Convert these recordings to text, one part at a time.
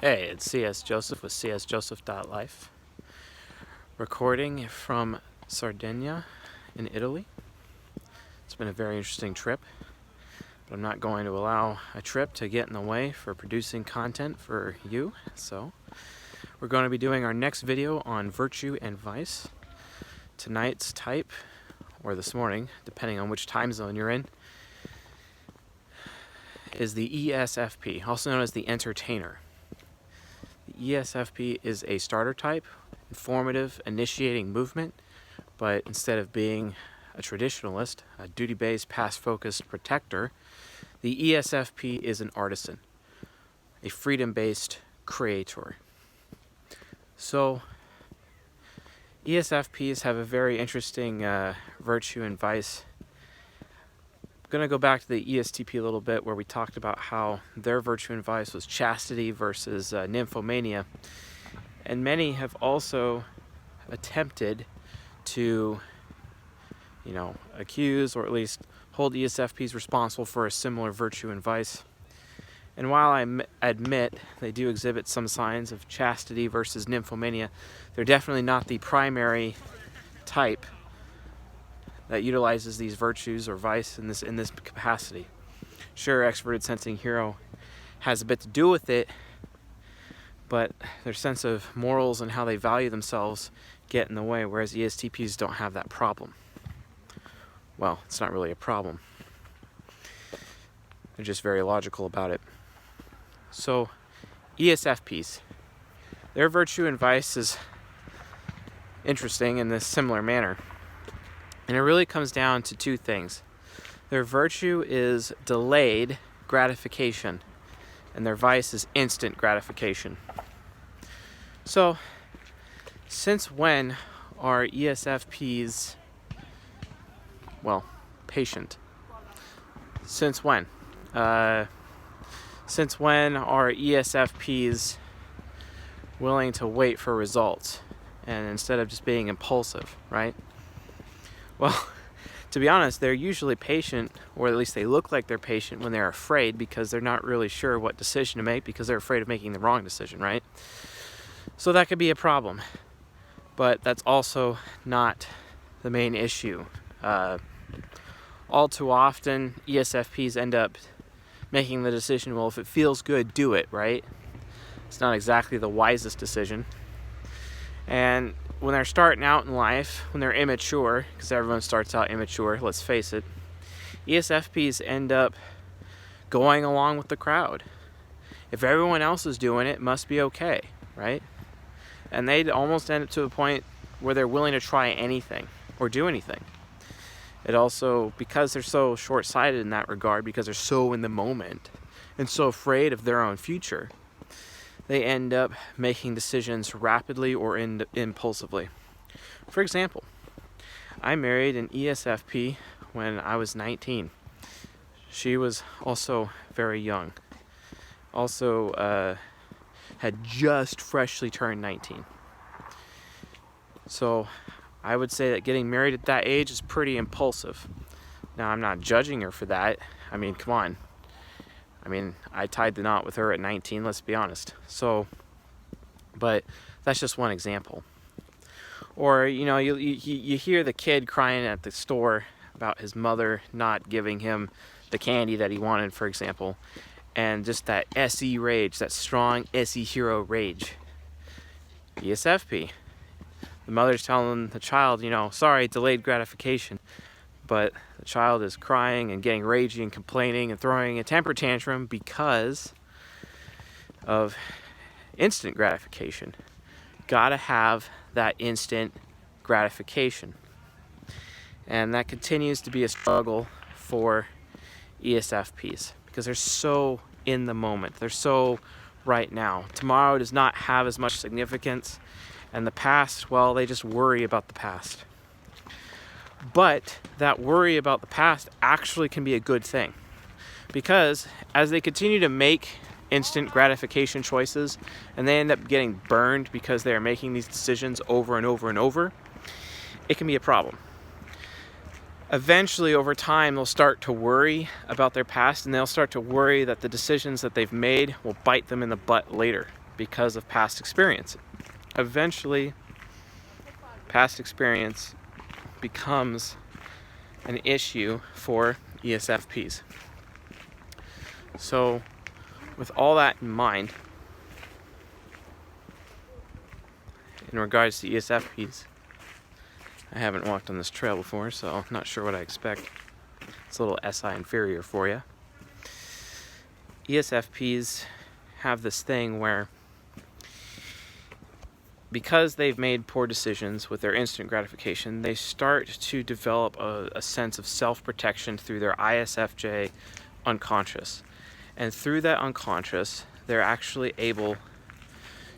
Hey, it's CS Joseph with csjoseph.life, recording from Sardinia in Italy. It's been a very interesting trip, but I'm not going to allow a trip to get in the way for producing content for you. So we're going to be doing our next video on virtue and vice. Tonight's type, or this morning, depending on which time zone you're in, is the ESFP, also known as the entertainer. The ESFP is a starter type, informative, initiating movement, but instead of being a traditionalist, a duty-based, past-focused protector, the ESFP is an artisan, a freedom-based creator. So, ESFPs have a very interesting virtue and vice. I'm going to go back to the ESTP a little bit, where we talked about how their virtue and vice was chastity versus nymphomania. And many have also attempted to, accuse or at least hold ESFPs responsible for a similar virtue and vice. And while I admit they do exhibit some signs of chastity versus nymphomania, they're definitely not the primary type that utilizes these virtues or vice in this capacity. Sure, extroverted sensing hero has a bit to do with it, but their sense of morals and how they value themselves get in the way, whereas ESTPs don't have that problem. Well, it's not really a problem. They're just very logical about it. So, ESFPs, their virtue and vice is interesting in this similar manner. And it really comes down to two things. Their virtue is delayed gratification, and their vice is instant gratification. So, since when are ESFPs, patient? Since when? Since when are ESFPs willing to wait for results and instead of just being impulsive, right? Well, to be honest, they're usually patient, or at least they look like they're patient when they're afraid, because they're not really sure what decision to make because they're afraid of making the wrong decision, right? So that could be a problem, but that's also not the main issue. All too often, ESFPs end up making the decision, well, if it feels good, do it, right? It's not exactly the wisest decision. And when they're starting out in life, when they're immature, because everyone starts out immature, let's face it, ESFPs end up going along with the crowd. If everyone else is doing it, it must be okay, right? And they almost end up to a point where they're willing to try anything or do anything. It also, because they're so short-sighted in that regard, because they're so in the moment and so afraid of their own future, they end up making decisions rapidly or impulsively. For example, I married an ESFP when I was 19. She was also very young. Also had just freshly turned 19. So I would say that getting married at that age is pretty impulsive. Now, I'm not judging her for that. I mean, come on. I tied the knot with her at 19, let's be honest. So, but that's just one example. Or, you hear the kid crying at the store about his mother not giving him the candy that he wanted, for example. And just that SE rage, that strong SE hero rage. ESFP. The mother's telling the child, sorry, delayed gratification. But the child is crying and getting ragey and complaining and throwing a temper tantrum because of instant gratification. Gotta have that instant gratification. And that continues to be a struggle for ESFPs because they're so in the moment. They're so right now. Tomorrow does not have as much significance. And the past, well, they just worry about the past. But that worry about the past actually can be a good thing, because as they continue to make instant gratification choices and they end up getting burned because they're making these decisions over and over and over, it can be a problem. Eventually, over time, they'll start to worry about their past, and they'll start to worry that the decisions that they've made will bite them in the butt later. because of past experience. Eventually, past experience becomes an issue for ESFPs. So, with all that in mind, in regards to ESFPs, I haven't walked on this trail before, so I'm not sure what I expect. It's a little SI inferior for you. ESFPs have this thing where, because they've made poor decisions with their instant gratification, they start to develop a sense of self-protection through their ISFJ unconscious. And through that unconscious, they're actually able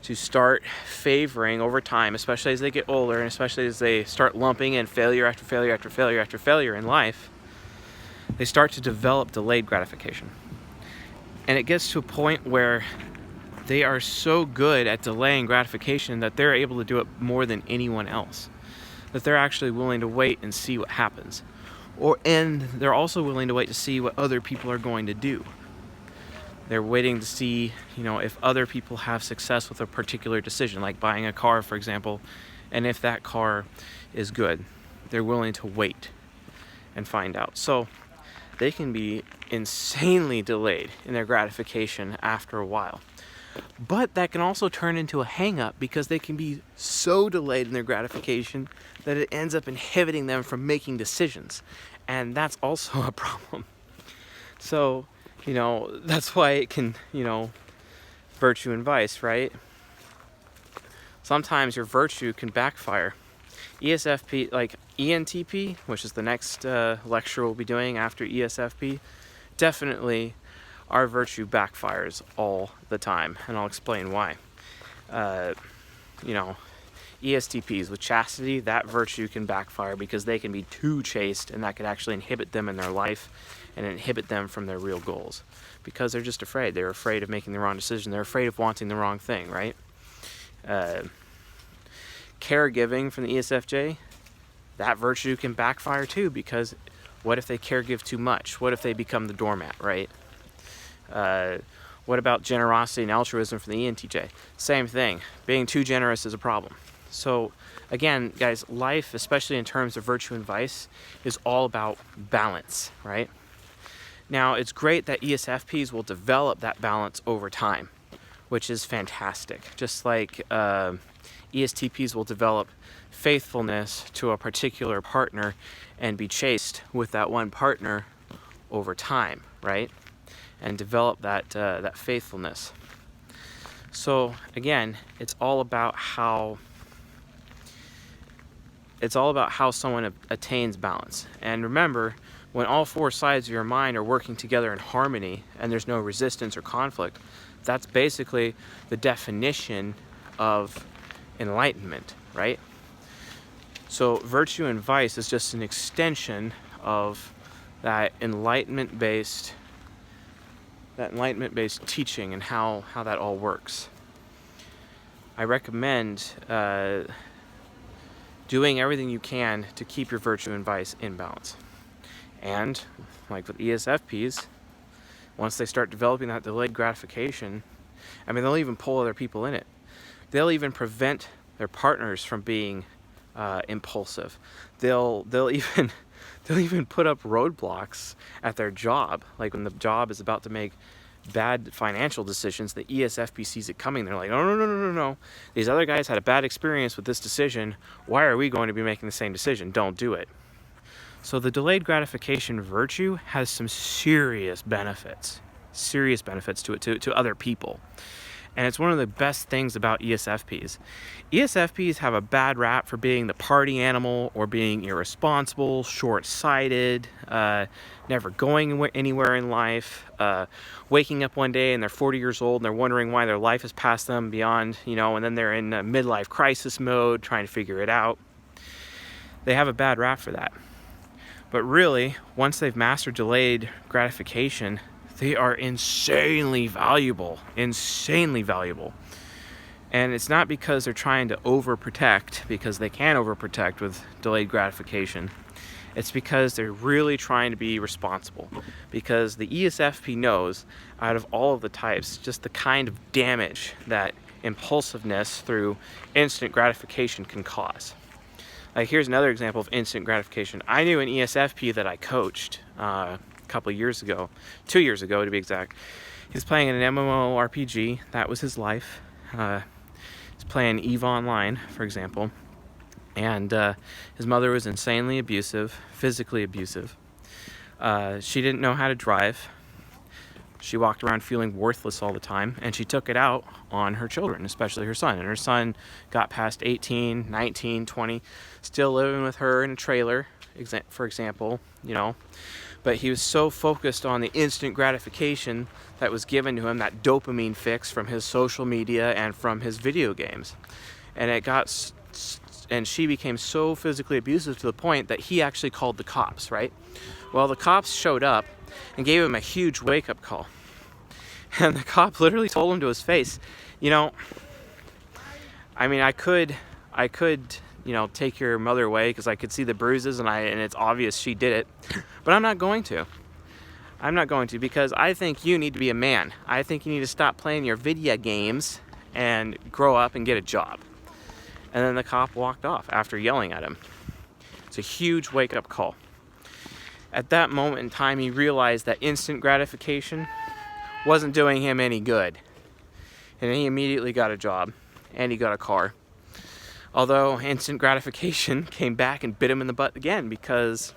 to start favoring over time, especially as they get older and especially as they start lumping in failure after failure after failure after failure in life, they start to develop delayed gratification. And it gets to a point where they are so good at delaying gratification that they're able to do it more than anyone else. That they're actually willing to wait and see what happens. And they're also willing to wait to see what other people are going to do. They're waiting to see, if other people have success with a particular decision, like buying a car, for example, and if that car is good. They're willing to wait and find out. So they can be insanely delayed in their gratification after a while. But that can also turn into a hang-up because they can be so delayed in their gratification that it ends up inhibiting them from making decisions. And that's also a problem. So, that's why it can, virtue and vice, right? Sometimes your virtue can backfire. ESFP, like ENTP, which is the next lecture we'll be doing after ESFP, definitely our virtue backfires all the time, and I'll explain why. ESTPs with chastity, that virtue can backfire because they can be too chaste, and that could actually inhibit them in their life and inhibit them from their real goals because they're just afraid. They're afraid of making the wrong decision. They're afraid of wanting the wrong thing, right? Caregiving from the ESFJ, that virtue can backfire too because what if they caregive too much? What if they become the doormat, right? What about generosity and altruism from the ENTJ? Same thing. Being too generous is a problem. So again, guys, life, especially in terms of virtue and vice, is all about balance, right? Now, it's great that ESFPs will develop that balance over time, which is fantastic. Just like ESTPs will develop faithfulness to a particular partner and be chaste with that one partner over time, right? And develop that faithfulness. So again, it's all about how someone attains balance. And remember, when all four sides of your mind are working together in harmony and there's no resistance or conflict, that's basically the definition of enlightenment, right? So virtue and vice is just an extension of that enlightenment-based teaching and how that all works. I recommend doing everything you can to keep your virtue and vice in balance. And like with ESFPs, once they start developing that delayed gratification, they'll even pull other people in it. They'll even prevent their partners from being impulsive. They'll even put up roadblocks at their job. Like when the job is about to make bad financial decisions, the ESFP sees it coming. They're like, no. These other guys had a bad experience with this decision. Why are we going to be making the same decision? Don't do it. So the delayed gratification virtue has some serious benefits to it, to other people. And it's one of the best things about ESFPs. ESFPs have a bad rap for being the party animal or being irresponsible, short-sighted, never going anywhere in life, waking up one day and they're 40 years old and they're wondering why their life has passed them beyond, and then they're in a midlife crisis mode trying to figure it out. They have a bad rap for that. But really, once they've mastered delayed gratification, they are insanely valuable. And it's not because they're trying to overprotect, because they can overprotect with delayed gratification. It's because they're really trying to be responsible. Because the ESFP knows, out of all of the types, just the kind of damage that impulsiveness through instant gratification can cause. Like, here's another example of instant gratification. I knew an ESFP that I coached a couple years ago, 2 years ago to be exact. He's playing an MMORPG. That was his life. He's playing EVE Online, for example. And his mother was insanely abusive, physically abusive. She didn't know how to drive. She walked around feeling worthless all the time, and she took it out on her children, especially her son. And her son got past 18, 19, 20, still living with her in a trailer, for example, But he was so focused on the instant gratification that was given to him, that dopamine fix from his social media and from his video games. And she became so physically abusive to the point that he actually called the cops, right? Well, the cops showed up and gave him a huge wake-up call. And the cop literally told him to his face, I could, take your mother away because I could see the bruises and it's obvious she did it, but I'm not going to. I'm not going to, because I think you need to be a man. I think you need to stop playing your video games and grow up and get a job. And then the cop walked off after yelling at him. It's a huge wake-up call. At that moment in time, he realized that instant gratification wasn't doing him any good. And he immediately got a job, and he got a car. Although instant gratification came back and bit him in the butt again, because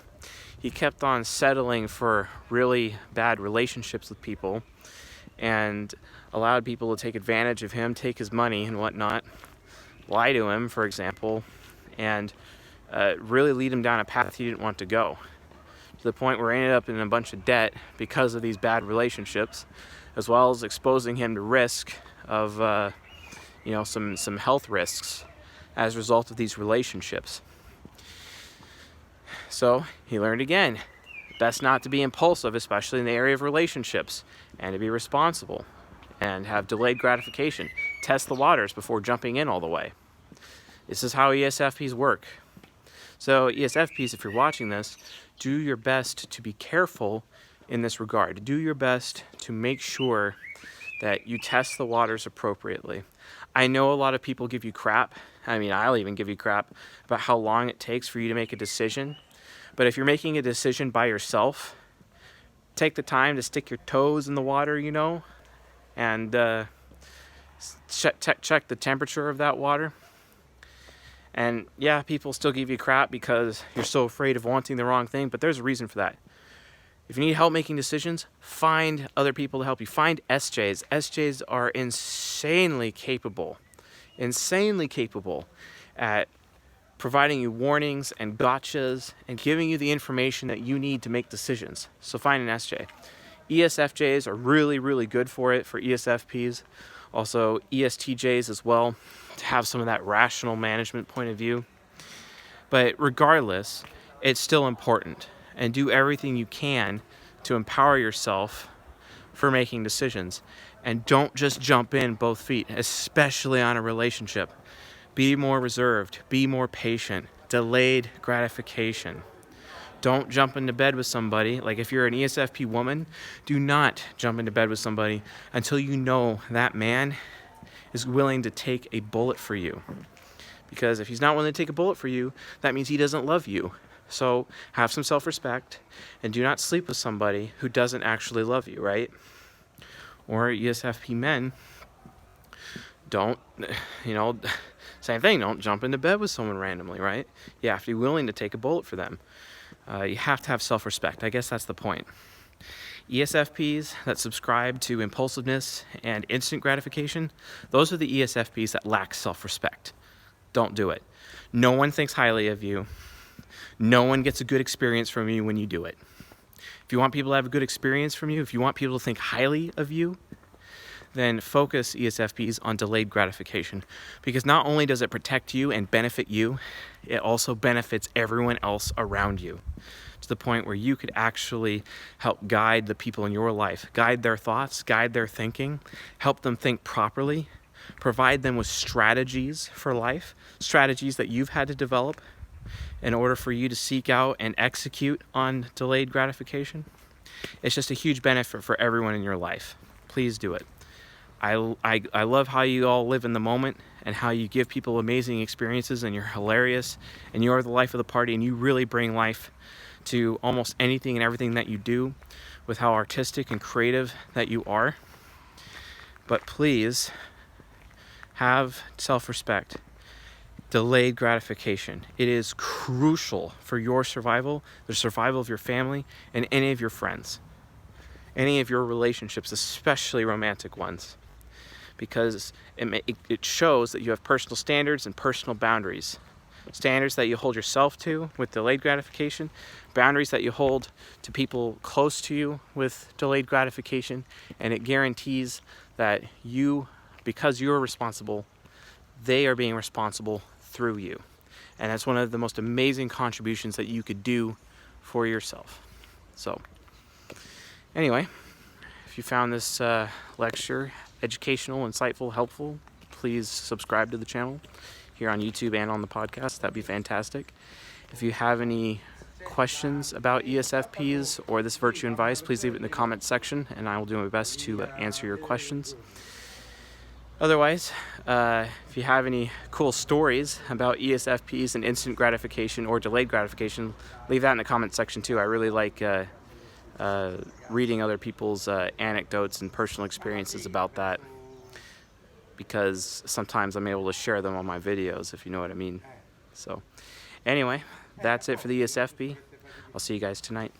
he kept on settling for really bad relationships with people and allowed people to take advantage of him, take his money and whatnot, lie to him, for example, and really lead him down a path he didn't want to go, to the point where he ended up in a bunch of debt because of these bad relationships, as well as exposing him to risk of some health risks as a result of these relationships. So he learned again, best not to be impulsive, especially in the area of relationships, and to be responsible and have delayed gratification. Test the waters before jumping in all the way. This is how ESFPs work. So ESFPs, if you're watching this, do your best to be careful in this regard. Do your best to make sure that you test the waters appropriately. I know a lot of people give you crap. I'll even give you crap about how long it takes for you to make a decision. But if you're making a decision by yourself, take the time to stick your toes in the water, and check the temperature of that water. And yeah, people still give you crap because you're so afraid of wanting the wrong thing, but there's a reason for that. If you need help making decisions, find other people to help you. Find SJs. SJs are insanely capable at providing you warnings and gotchas and giving you the information that you need to make decisions. So find an SJ. ESFJs are really, really good for it, for ESFPs. Also ESTJs as well, to have some of that rational management point of view. But regardless, it's still important, and do everything you can to empower yourself for making decisions. And don't just jump in both feet, especially on a relationship. Be more reserved, be more patient, delayed gratification. Don't jump into bed with somebody. Like, if you're an ESFP woman, do not jump into bed with somebody until you know that man is willing to take a bullet for you. Because if he's not willing to take a bullet for you, that means he doesn't love you. So have some self-respect and do not sleep with somebody who doesn't actually love you, right? Or ESFP men, same thing, don't jump into bed with someone randomly, right? You have to be willing to take a bullet for them. You have to have self-respect. I guess that's the point. ESFPs that subscribe to impulsiveness and instant gratification, those are the ESFPs that lack self-respect. Don't do it. No one thinks highly of you. No one gets a good experience from you when you do it. If you want people to have a good experience from you, if you want people to think highly of you, then focus ESFPs on delayed gratification. Because not only does it protect you and benefit you, it also benefits everyone else around you, to the point where you could actually help guide the people in your life, guide their thoughts, guide their thinking, help them think properly, provide them with strategies for life, strategies that you've had to develop in order for you to seek out and execute on delayed gratification. It's just a huge benefit for everyone in your life. Please do it. I love how you all live in the moment and how you give people amazing experiences, and you're hilarious and you're the life of the party, and you really bring life to almost anything and everything that you do with how artistic and creative that you are. But please have self-respect. Delayed gratification. It is crucial for your survival, the survival of your family, and any of your friends, any of your relationships, especially romantic ones, because it shows that you have personal standards and personal boundaries. Standards that you hold yourself to with delayed gratification, boundaries that you hold to people close to you with delayed gratification, and it guarantees that you, because you're responsible, they are being responsible through you. And that's one of the most amazing contributions that you could do for yourself. So anyway, if you found this lecture educational, insightful, helpful, please subscribe to the channel here on YouTube and on the podcast. That'd be fantastic. If you have any questions about ESFPs or this virtue and vice, please leave it in the comments section, and I will do my best to answer your questions. Otherwise, if you have any cool stories about ESFPs and instant gratification or delayed gratification, leave that in the comment section too. I really like reading other people's anecdotes and personal experiences about that, because sometimes I'm able to share them on my videos, if you know what I mean. So anyway, that's it for the ESFP. I'll see you guys tonight.